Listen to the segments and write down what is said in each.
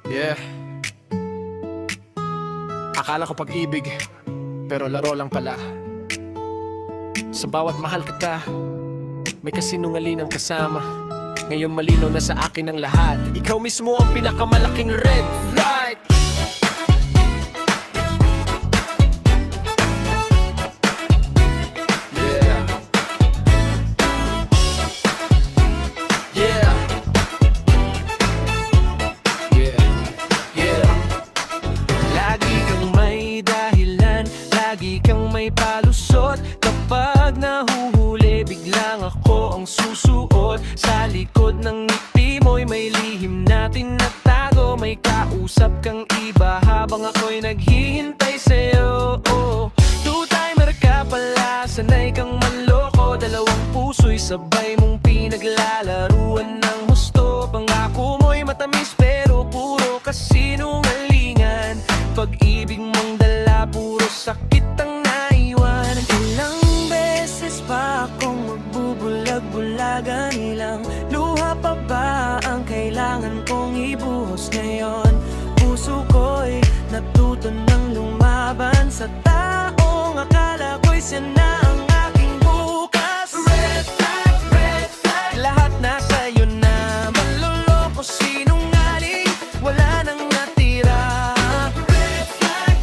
Yeah. Akala ko pag-ibig, pero laro lang pala. Sa bawat mahal kita, may kasinungalingang kasama. Ngayon malinaw na sa akin ang lahat. Ikaw mismo ang pinakamalaking red flag. Yeah. Yeah. Yeah. Yeah. Lagi kang may dahilan, lagi kang may palusot. Kapag nahuhuli, biglang ako ang susuot. Sa likod ng ngiti mo'y may lihim na tinatago. May kausap kang iba habang ako'y naghihintay sa'yo. Two-timer ka pala, sanay kang manloko. Dalawang puso'y sabay mong pinaglalaruan ng husto. Pangako mo'y matamis pero puro kasinungalingan. Pag-ibig mong dala, puro sakit ang naiwan. Ilang beses pa akong magbubulag-bulagan, ilang luha pa ba ang kailangan kong ibuhos ngayon? Puso ko'y natuto ng lumaban sa taong akala ko'y siya na ang aking bukas. Red flag, red flag, lahat na sa'yo na. Manloloko, sinungaling, wala nang natira. Red flag,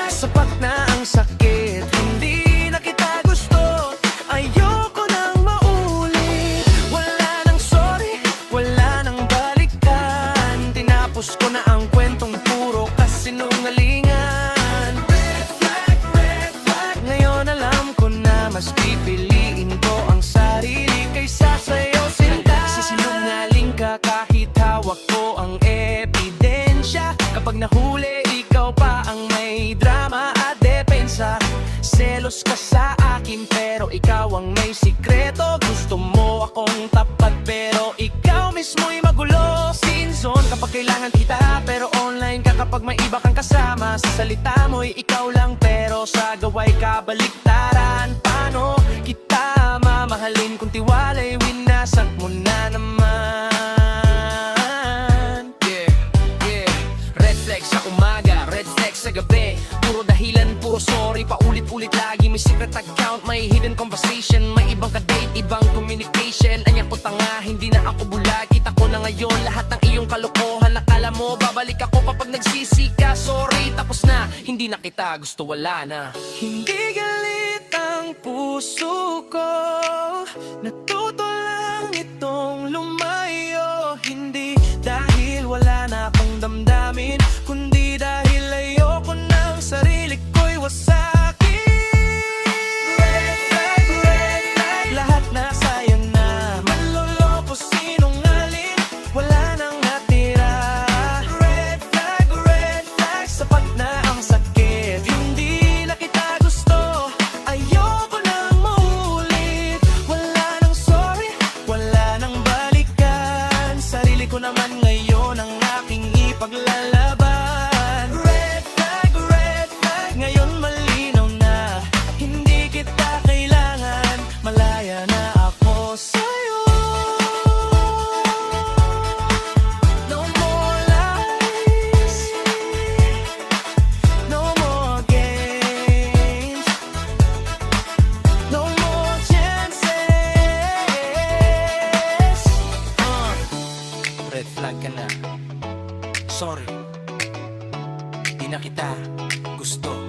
sapat na ang sakit, hindi na kita gusto. Ayoko nang maulit. Wala nang sorry, wala nang balikan. Tinapos ko na ang kwentong puro kasinungalingan. Red flag, ngayon alam ko na mas pipiliin ko ang sarili kaysa sa'yo, sinta. Nagsisinungaling ka kahit hawak ko ang ebidensya. Kapag nahuli, ikaw pa ang may drama at depensa. Selos ka sa akin pero ikaw ang may sikreto. Gusto mo akong tapat pero ikaw mismo'y magulo. Sin zone kapag kailangan kita pero online ka kapag may iba kang kasama. Sa salita mo'y ikaw lang pero sa gawa'y kabaliktaran. Paano kita mamahalin kung tiwala'y winasak mo na naman? Yeah. Red flag sa umaga, red flag sa gabi. Puro dahilan, puro sorry, paulit-ulit lagi. May secret account, may hidden conversation. May ibang ka-date, ibang communication. Anya ko tanga, hindi na ako bulag. Kita ko na ngayon lahat ng iyong kalokohan. Nakala mo, babalik ako kapag nagsisi ka. Sorry, tapos na, hindi na kita gusto, wala na. Hindi galit ang puso ko, natuto lang itong lumayo. Hindi dahil wala na akong damdamin, kundi dahil ayoko ng sarili ko'y wasakin. Red flag, lahat na sa'yo na. Manloloko, sinungaling, wala nang natira. Red flag, sapat na ang sakit, hindi na kita gusto. Ayoko nang maulit. Wala nang sorry, wala nang balikan. Sarili ko naman ngayon ang aking ipaglalaban. Red flag, ngayon malinaw na. Hindi kita kailangan, malaya na ako sa'yo. No more lies, no more games, no more chances. Red flag ka na. Sorry, di na kita gusto.